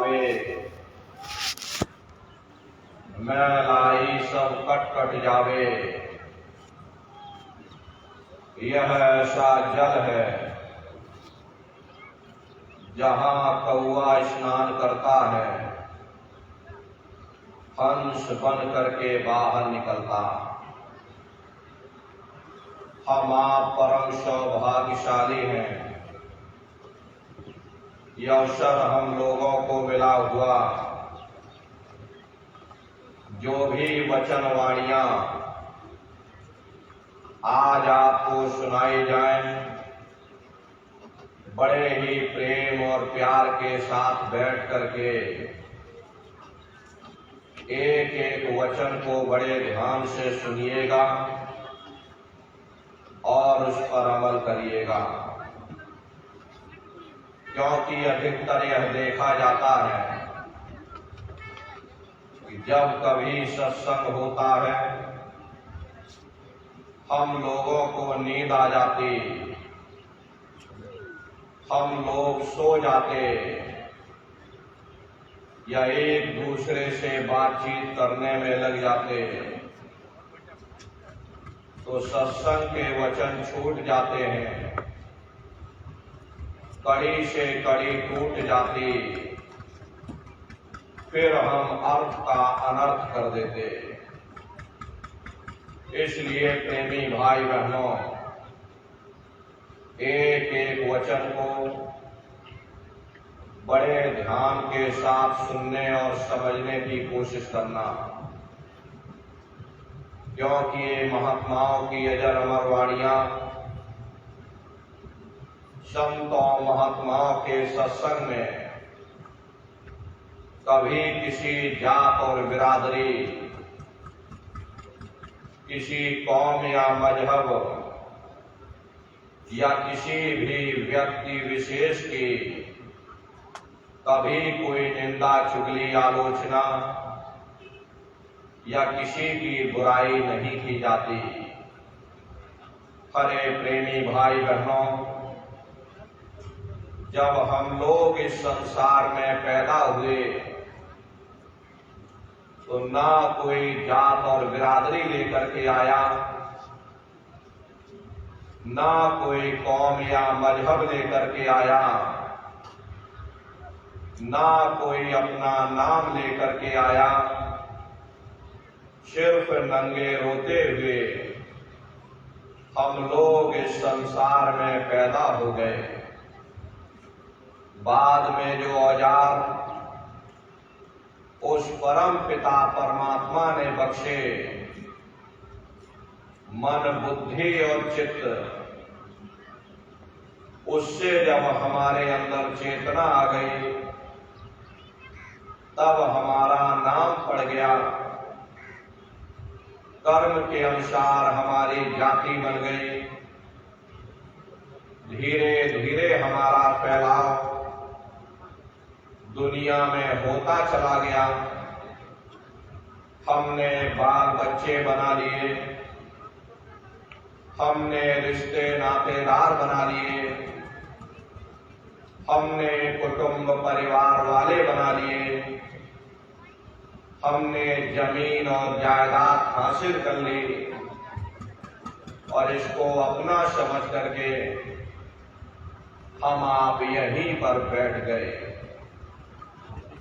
पावे, मैलाई सब cut cut जावे। यह ऐसा जल है जहाँ कौआ स्नान करता है, हंस बन करके बाहर निकलता। हम आप परम सौभाग्यशाली हैं, यह अवसर हम लोगों को मिला हुआ। जो भी वचन वाणियां आज आपको सुनाई जाएं, बड़े ही प्रेम और प्यार के साथ बैठ करके एक एक वचन को बड़े ध्यान से सुनिएगा और उस पर अमल करिएगा, क्योंकि अधिकतर यह देखा जाता है कि जब कभी सत्संग होता है हम लोगों को नींद आ जाती, हम लोग सो जाते या एक दूसरे से बातचीत करने में लग जाते, तो सत्संग के वचन छूट जाते हैं, कड़ी से कड़ी टूट जाती, फिर हम अर्थ का अनर्थ कर देते। इसलिए प्रेमी भाई बहनों, एक एक वचन को बड़े ध्यान के साथ सुनने और समझने की कोशिश करना, क्योंकि ये महात्माओं की अजर अमर वाणियां संतों महात्माओं के सत्संग में कभी किसी जात और बिरादरी, किसी कौम या मजहब या किसी भी व्यक्ति विशेष की कभी कोई निंदा चुगली आलोचना या किसी की बुराई नहीं की जाती। हरे प्रेमी भाई बहनों, जब हम लोग इस संसार में पैदा हुए तो ना कोई जात और बिरादरी लेकर के आया, ना कोई कौम या मजहब लेकर के आया, ना कोई अपना नाम लेकर के आया, सिर्फ नंगे रोते हुए हम लोग इस संसार में पैदा हो गए। बाद में जो औजार उस परम पिता परमात्मा ने बख्शे, मन बुद्धि और चित्त, उससे जब हमारे अंदर चेतना आ गई, तब हमारा नाम पड़ गया, कर्म के अनुसार हमारी जाति बन गई, धीरे धीरे हमारा फैलाव दुनिया में होता चला गया। हमने बाल बच्चे बना लिए, हमने रिश्ते नातेदार बना लिए, हमने कुटुंब परिवार वाले बना लिए, हमने जमीन और जायदाद हासिल कर ली और इसको अपना समझ करके हम आप यहीं पर बैठ गए।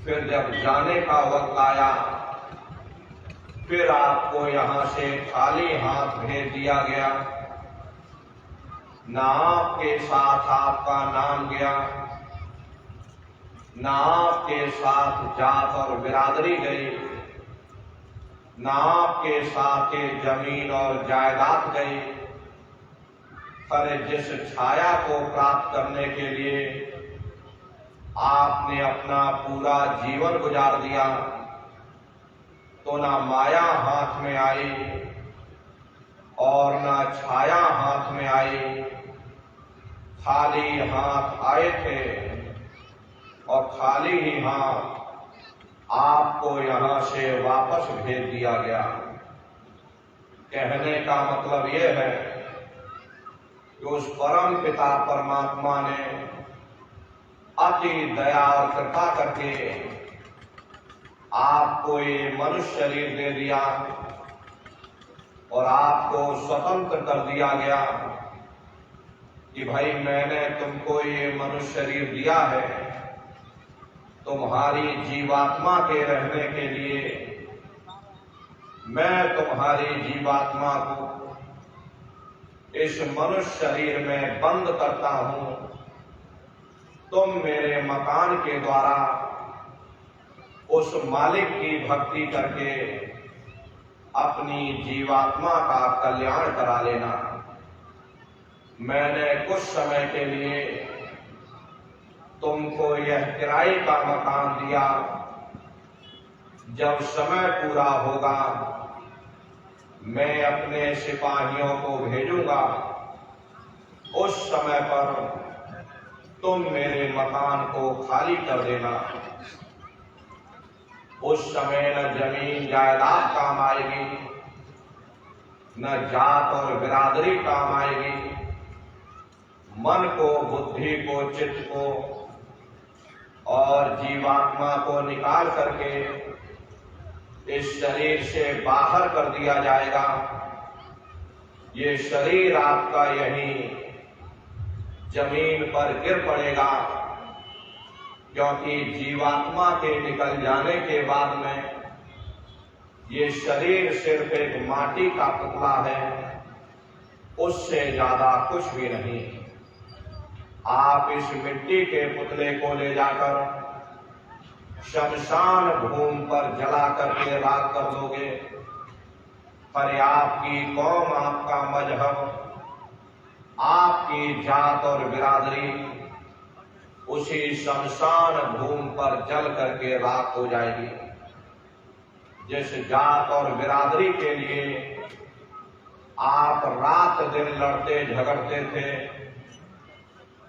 फिर जब जाने का वक्त आया, फिर आपको यहां से खाली हाथ भेज दिया गया, ना आपके साथ आपका नाम गया, ना आपके साथ जात और बिरादरी गई, ना आपके साथ जमीन और जायदाद गई। पर जिस छाया को प्राप्त करने के लिए आपने अपना पूरा जीवन गुजार दिया, तो ना माया हाथ में आई और ना छाया हाथ में आई, खाली हाथ आए थे और खाली ही हाथ आपको यहां से वापस भेज दिया गया। कहने का मतलब यह है कि उस परम पिता परमात्मा ने अति दया और कृपा करके आपको ये मनुष्य शरीर दे दिया और आपको स्वतंत्र कर दिया गया कि भाई मैंने तुमको ये मनुष्य शरीर दिया है तुम्हारी जीवात्मा के रहने के लिए। मैं तुम्हारी जीवात्मा को इस मनुष्य शरीर में बंद करता हूं। तुम मेरे मकान के द्वारा उस मालिक की भक्ति करके अपनी जीवात्मा का कल्याण करा लेना। मैंने कुछ समय के लिए तुमको यह किराए का मकान दिया। जब समय पूरा होगा मैं अपने सिपाहियों को भेजूंगा। उस समय पर तुम मेरे मकान को खाली कर देना। उस समय न जमीन जायदाद काम आएगी, न जात और बिरादरी काम आएगी। मन को, बुद्धि को, चित्त को और जीवात्मा को निकाल करके इस शरीर से बाहर कर दिया जाएगा। ये शरीर आपका यहीं जमीन पर गिर पड़ेगा, क्योंकि जीवात्मा के निकल जाने के बाद में ये शरीर सिर्फ एक माटी का पुतला है, उससे ज्यादा कुछ भी नहीं। आप इस मिट्टी के पुतले को ले जाकर शमशान भूमि पर जला करके राख कर दोगे। पर आपकी कौम, आपका मजहब, आपकी जात और बिरादरी उसी शमशान भूमि पर जल करके राख हो जाएगी। जिस जात और बिरादरी के लिए आप रात दिन लड़ते झगड़ते थे,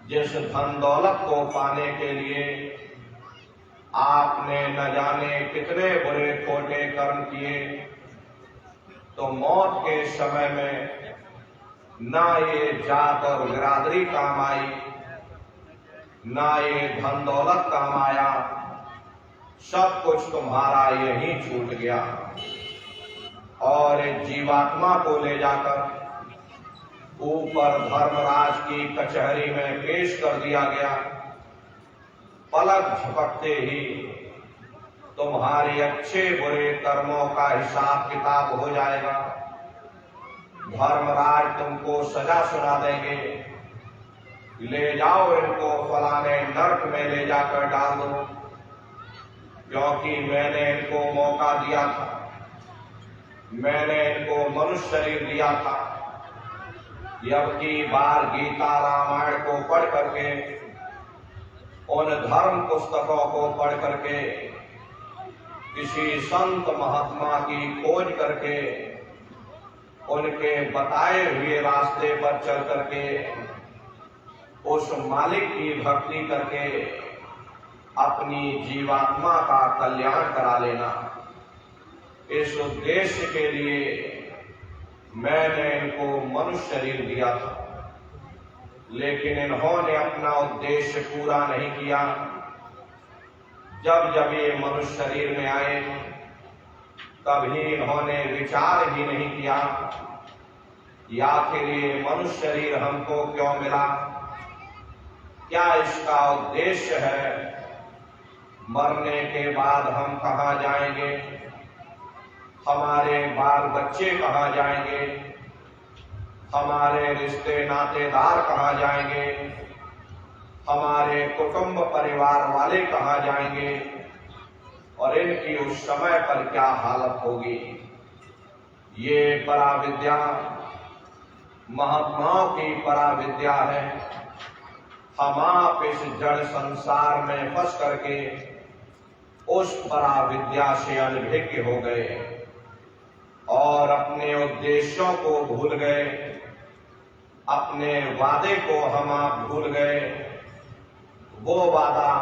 जिस धन दौलत को पाने के लिए आपने न जाने कितने बुरे खोटे कर्म किए, तो मौत के समय में ना ये जात और बिरादरी काम आई, ना ये धन दौलत काम आया। सब कुछ तुम्हारा यहीं छूट गया और जीवात्मा को ले जाकर ऊपर धर्मराज की कचहरी में पेश कर दिया गया। पलक झपकते ही तुम्हारे अच्छे बुरे कर्मों का हिसाब किताब हो जाएगा। धर्मराज तुमको सजा सुना देंगे, ले जाओ इनको फलाने नर्क में ले जाकर डाल दो, क्योंकि मैंने इनको मौका दिया था, मैंने इनको मनुष्य शरीर दिया था। अब की बार गीता रामायण को पढ़ करके, उन धर्म पुस्तकों को पढ़ करके, किसी संत महात्मा की खोज करके, उनके बताए हुए रास्ते पर चल करके, उस मालिक की भक्ति करके अपनी जीवात्मा का कल्याण करा लेना। इस उद्देश्य के लिए मैंने इनको मनुष्य शरीर दिया था, लेकिन इन्होंने अपना उद्देश्य पूरा नहीं किया। जब जब ये मनुष्य शरीर में आए, कभी इन्होंने विचार ही नहीं किया कि आखिर ये मनुष्य शरीर हमको क्यों मिला, क्या इसका उद्देश्य है, मरने के बाद हम कहाँ जाएंगे, हमारे बाल बच्चे कहाँ जाएंगे, हमारे रिश्ते नातेदार कहाँ जाएंगे, हमारे कुटुंब परिवार वाले कहाँ जाएंगे और इनकी उस समय पर क्या हालत होगी। ये पराविद्या महात्माओं की पराविद्या है। हम आप इस जड़ संसार में फंस करके उस पराविद्या से अनभिज्ञ हो गए और अपने उद्देश्यों को भूल गए, अपने वादे को हम आप भूल गए। वो वादा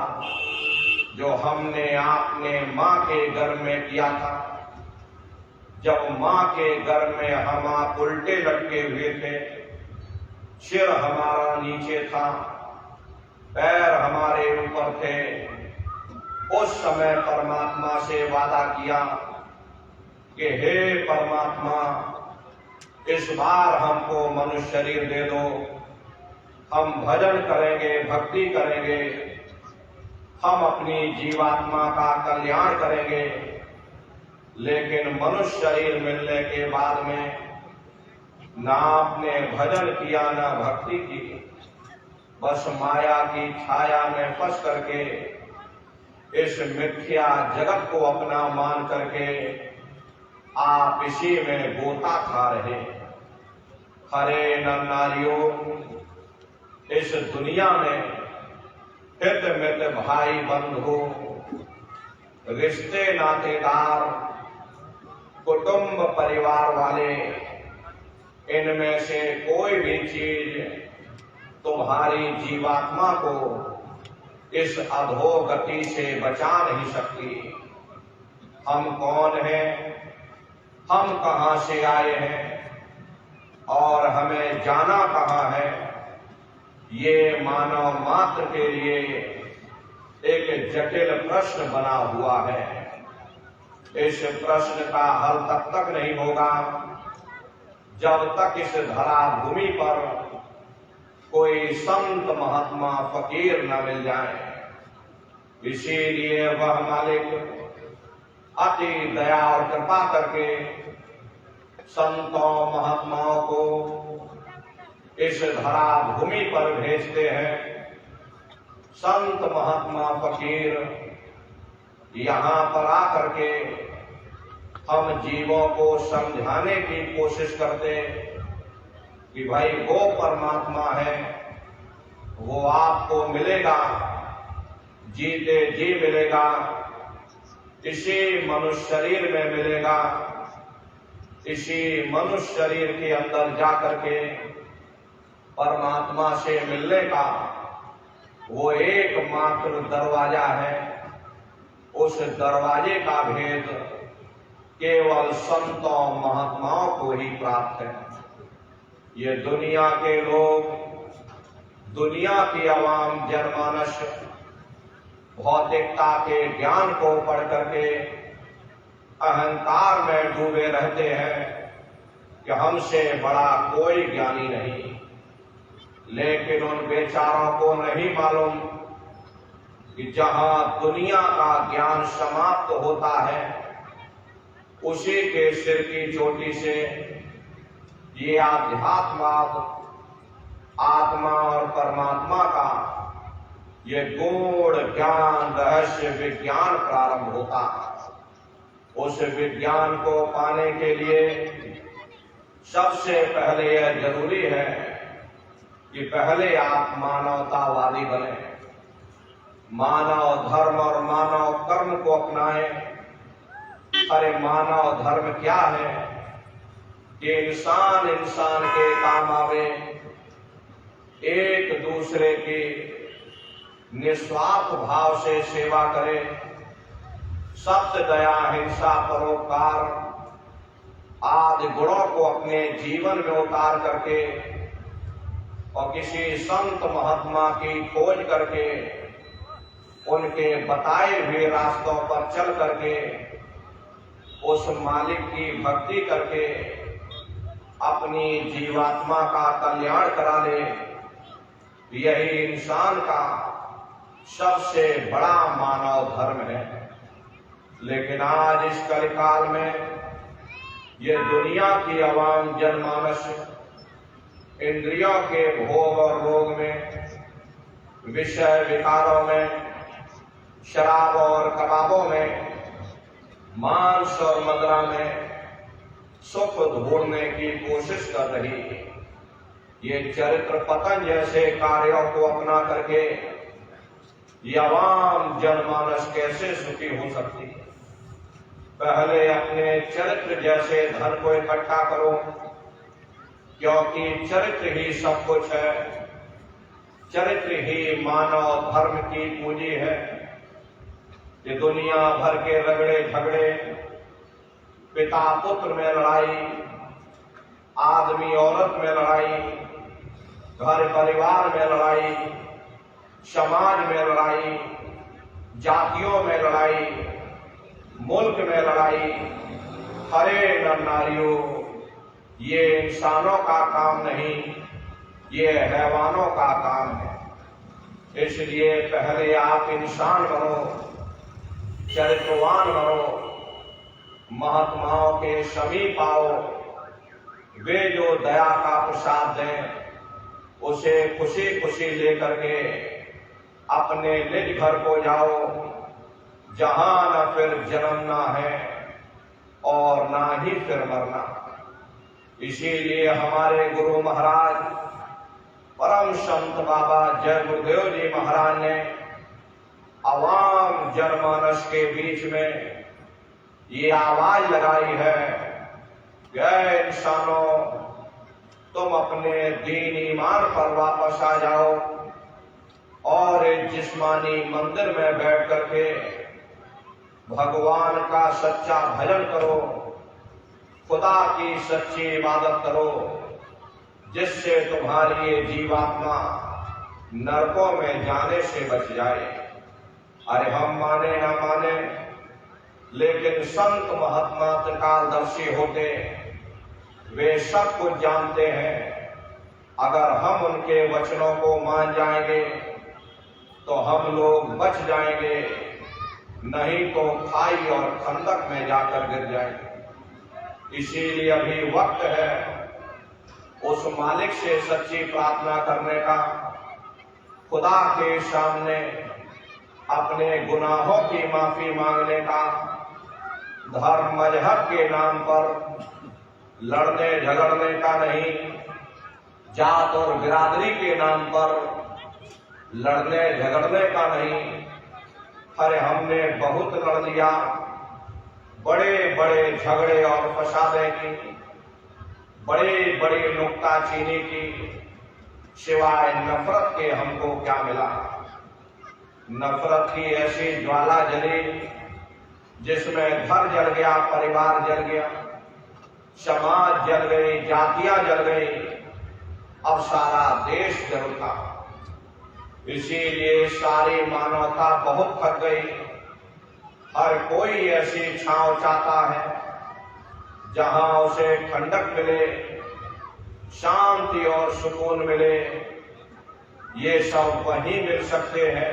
जो हमने आपने माँ के गर्भ में किया था, जब माँ के गर्भ में हम आप उल्टे लटके हुए थे, सिर हमारा नीचे था, पैर हमारे ऊपर थे, उस समय परमात्मा से वादा किया कि हे परमात्मा, इस बार हमको मनुष्य शरीर दे दो, हम भजन करेंगे, भक्ति करेंगे, हम अपनी जीवात्मा का कल्याण करेंगे। लेकिन मनुष्य शरीर मिलने के बाद में ना आपने भजन किया, ना भक्ति की, बस माया की छाया में फंस करके इस मिथ्या जगत को अपना मान करके आप इसी में गोता खा रहे। हरे नर नारियों, इस दुनिया में हित मित भाई बंधु, रिश्ते नातेदार, कुटुंब परिवार वाले, इनमें से कोई भी चीज तुम्हारी जीवात्मा को इस अधोगति से बचा नहीं सकती। हम कौन हैं, हम कहां से आए हैं और हमें जाना कहां है, ये मानव मात्र के लिए एक जटिल प्रश्न बना हुआ है। इस प्रश्न का हल तब तक नहीं होगा जब तक इस धरा भूमि पर कोई संत महात्मा फकीर न मिल जाए। इसीलिए वह मालिक अति दया और कृपा करके संतों महात्माओं को इस धरा भूमि पर भेजते हैं। संत महात्मा फकीर यहाँ पर आकर के हम जीवों को समझाने की कोशिश करते कि भाई वो परमात्मा है, वो आपको मिलेगा, जीते जी मिलेगा, इसी मनुष्य शरीर में मिलेगा। इसी मनुष्य शरीर के अंदर जाकर के परमात्मा से मिलने का वो एकमात्र दरवाजा है। उस दरवाजे का भेद केवल संतों महात्माओं को ही प्राप्त है। ये दुनिया के लोग, दुनिया की आवाम जनमानस भौतिकता के ज्ञान को पढ़ करके अहंकार में डूबे रहते हैं कि हमसे बड़ा कोई ज्ञानी नहीं। लेकिन उन बेचारों को नहीं मालूम कि जहां दुनिया का ज्ञान समाप्त होता है, उसी के सिर की चोटी से ये आध्यात्मवाद, आत्मा और परमात्मा का ये गूढ़ ज्ञान, रहस्य विज्ञान प्रारंभ होता है। उस विज्ञान को पाने के लिए सबसे पहले यह जरूरी है कि पहले आप मानवतावादी बने, मानव धर्म और मानव कर्म को अपनाएं। अरे मानव धर्म क्या है कि इंसान इंसान के काम आवे, एक दूसरे की निस्वार्थ भाव से सेवा करे, सत्य, दया, हिंसा, परोपकार आदि गुणों को अपने जीवन में उतार करके और किसी संत महात्मा की खोज करके उनके बताए हुए रास्तों पर चल करके उस मालिक की भक्ति करके अपनी जीवात्मा का कल्याण करा ले, यही इंसान का सबसे बड़ा मानव धर्म है। लेकिन आज इस कलिकाल में ये दुनिया की आवाम जनमानस इंद्रियों के भोग और रोग में, विषय विकारों में, शराब और कबाबों में, मांस और मदिरा में सुख ढूंढने की कोशिश कर रही है। ये चरित्र पतन जैसे कार्यों को अपना करके ये आवाम जनमानस कैसे सुखी हो सकती है? पहले अपने चरित्र जैसे धन को इकट्ठा करो, क्योंकि चरित्र ही सब कुछ है। चरित्र ही मानव धर्म की पूंजी है। ये दुनिया भर के रगड़े झगड़े, पिता पुत्र में लड़ाई, आदमी औरत में लड़ाई, घर परिवार में लड़ाई, समाज में लड़ाई, जातियों में लड़ाई, मुल्क में लड़ाई, हरे नर नारियों, ये इंसानों का काम नहीं, ये हैवानों का काम है। इसलिए पहले आप इंसान बनो, चरित्रवान बनो, महात्माओं के समीप आओ, वे जो दया का प्रसाद दें उसे खुशी खुशी लेकर के अपने निज घर को जाओ, जहां न फिर जन्मना है और ना ही फिर मरना। इसीलिए हमारे गुरु महाराज परम संत बाबा जय गुरुदेव जी महाराज ने आवाम जनमानस के बीच में ये आवाज लगाई है कि ऐ इंसानों, तुम अपने दीन ईमान पर वापस आ जाओ और एक जिस्मानी मंदिर में बैठ करके भगवान का सच्चा भजन करो, खुदा की सच्ची इबादत करो, जिससे तुम्हारी ये जीवात्मा नरकों में जाने से बच जाए। अरे हम माने ना माने, लेकिन संत महात्मा त्रिकालदर्शी होते, वे सब कुछ जानते हैं। अगर हम उनके वचनों को मान जाएंगे तो हम लोग बच जाएंगे, नहीं तो खाई और खंदक में जाकर गिर जाएंगे। इसीलिए अभी वक्त है उस मालिक से सच्ची प्रार्थना करने का, खुदा के सामने अपने गुनाहों की माफी मांगने का, धर्म मजहब के नाम पर लड़ने झगड़ने का नहीं, जात और बिरादरी के नाम पर लड़ने झगड़ने का नहीं। अरे हमने बहुत लड़ लिया, बड़े बड़े झगड़े और फसादे की, बड़े बड़े नुक्ताचीनी की, सिवाय नफरत के हमको क्या मिला। नफरत की ऐसी ज्वाला जली जिसमें घर जल गया, परिवार जल गया, समाज जल गई, जातियां जल गई, अब सारा देश जल उठा। इसीलिए सारी मानवता बहुत थक गई। हर कोई ऐसी छांव चाहता है जहां उसे ठंडक मिले, शांति और सुकून मिले। ये सब वहीं मिल सकते हैं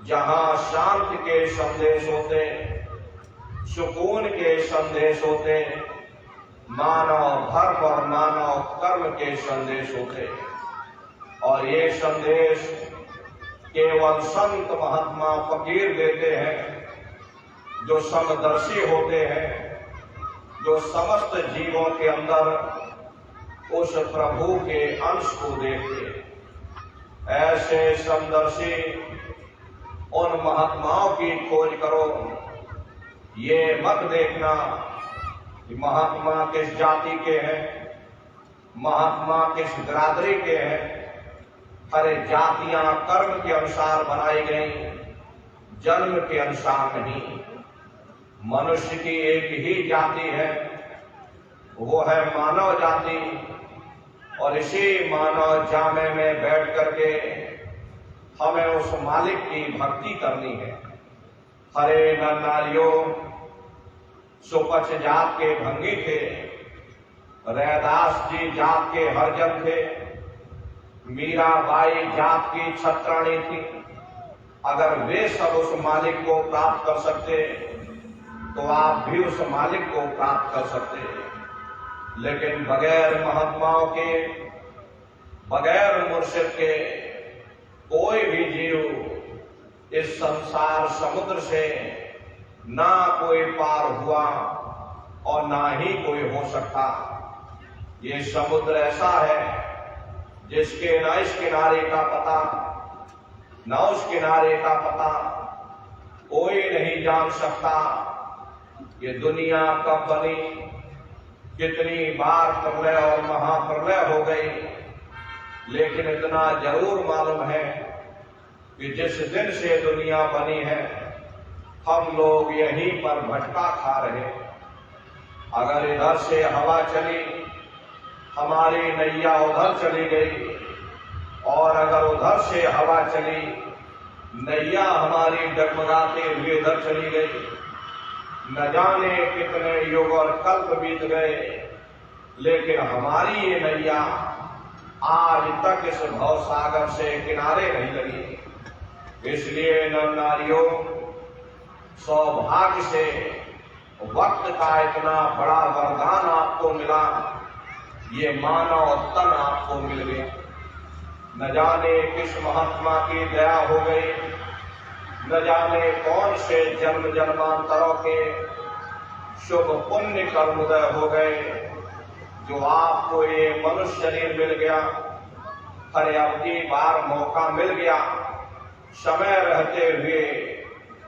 जहां शांति के संदेश होते, सुकून के संदेश होते, मानव धर्म और मानव कर्म के संदेश होते। और ये संदेश केवल संत महात्मा फकीर देते हैं, जो समदर्शी होते हैं, जो समस्त जीवों के अंदर उस प्रभु के अंश को देखते। ऐसे समदर्शी उन महात्माओं की खोज करो। ये मत देखना कि महात्मा किस जाति के हैं, महात्मा किस बिरादरी के हैं। अरे जातियां कर्म के अनुसार बनाई गई, जन्म के अनुसार नहीं। मनुष्य की एक ही जाति है, वो है मानव जाति। और इसी मानव जामे में बैठ करके हमें उस मालिक की भक्ति करनी है। हरे नर नारियों, सुपच जात के भंगी थे, रैदास जी जात के हरजन थे, मीराबाई जात की छत्राणी थी। अगर वे सब उस मालिक को प्राप्त कर सकते तो आप भी उस मालिक को प्राप्त कर सकते। लेकिन बगैर महात्माओं के, बगैर मुर्शिद के कोई भी जीव इस संसार समुद्र से ना कोई पार हुआ और ना ही कोई हो सकता। ये समुद्र ऐसा है जिसके न इस किनारे का पता, न उस किनारे का पता कोई नहीं जान सकता। ये दुनिया कब बनी, कितनी बार प्रलय और महाप्रलय हो गई, लेकिन इतना जरूर मालूम है कि जिस दिन से दुनिया बनी है हम लोग यहीं पर भटका खा रहे। अगर इधर से हवा चली, हमारी नैया उधर चली गई और अगर उधर से हवा चली, नैया हमारी डगमगाते हुए इधर चली गई, न जाने कितने युग और कल्प बीत गए, लेकिन हमारी ये नैया आज तक इस भव सागर से किनारे नहीं लगी। इसलिए नर नारियों, सौभाग्य से वक्त का इतना बड़ा वरदान आपको मिला, ये मानव तन आपको मिल गया। न जाने किस महात्मा की दया हो गई, न जाने कौन से जन्म जन्मांतरों के शुभ पुण्य कर्मोदय हो गए, जो आपको ये मनुष्य शरीर मिल गया। अरे अब की बार मौका मिल गया, समय रहते हुए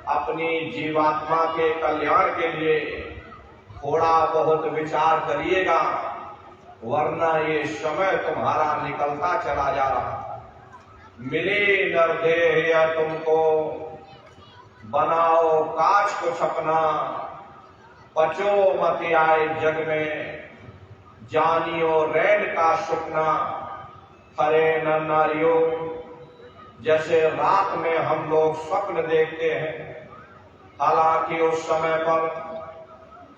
अपनी जीवात्मा के कल्याण के लिए थोड़ा बहुत विचार करिएगा, वरना ये समय तुम्हारा निकलता चला जा रहा। मिले नरदेह तुमको, बनाओ काज को सपना, पचो मत आए जग में, जानियो रैन का सुपना। हरे नर नारियों, जैसे रात में हम लोग स्वप्न देखते हैं, हालांकि उस समय पर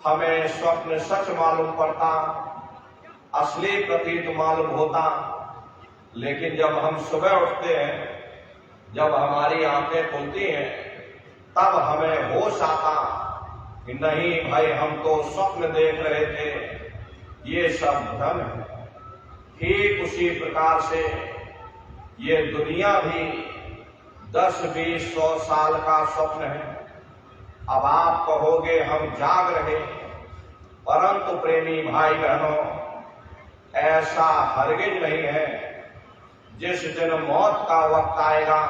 हमें स्वप्न सच मालूम पड़ता, असली प्रतीत मालूम होता, लेकिन जब हम सुबह उठते हैं, जब हमारी आंखें खुलती हैं, तब हमें होश आता कि नहीं भाई, हम तो स्वप्न देख रहे थे, ये सब भ्रम है। ठीक उसी प्रकार से ये दुनिया भी 10, 20, 100 साल का स्वप्न है। अब आप कहोगे हम जाग रहे, परंतु प्रेमी भाई बहनों, ऐसा हरगिज नहीं है। जिस दिन मौत का वक्त आएगा,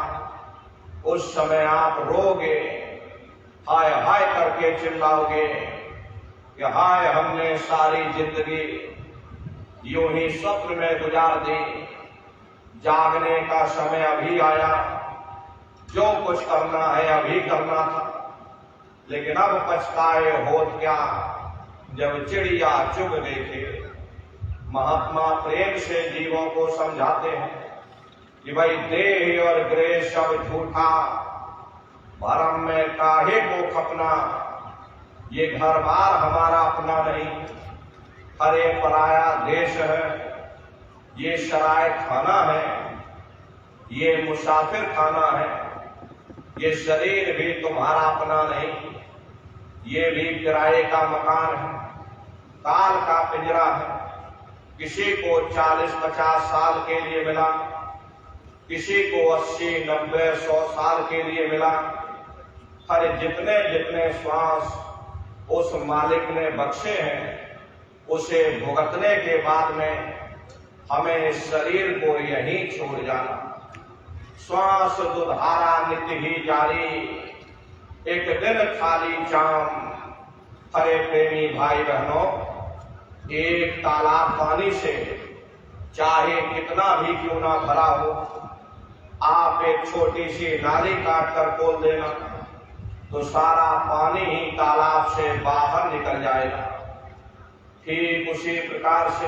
उस समय आप रोगे, हाय हाय करके चिल्लाओगे कि हाय, हमने सारी जिंदगी यूं ही स्वप्न में गुजार दी, जागने का समय अभी आया, जो कुछ करना है अभी करना था, लेकिन अब पछताए होत क्या, जब चिड़िया चुग देखे। महात्मा प्रेम से जीवों को समझाते हैं कि भाई देह और ग्रह सब झूठा, भरम में काहे को खपना, ये घर बार हमारा अपना नहीं, हरे पराया देश है, ये शराय खाना है, ये मुसाफिर खाना है, ये शरीर भी तुम्हारा अपना नहीं, ये भी किराए का मकान है, काल का पिंजरा है। किसी को 40-50 साल के लिए मिला, किसी को 80, 90, 100 साल के लिए मिला। हर जितने जितने श्वास उस मालिक ने बख्शे हैं, उसे भुगतने के बाद में हमें इस शरीर को यहीं छोड़ जाना। श्वास दुधारा नित्य ही जारी, एक दिन खाली जाम। हरे प्रेमी भाई बहनों, एक तालाब पानी से चाहे कितना भी क्यों ना भरा हो, आप एक छोटी सी नाली काट कर खोल देना तो सारा पानी ही तालाब से बाहर निकल जाएगा। ठीक उसी प्रकार से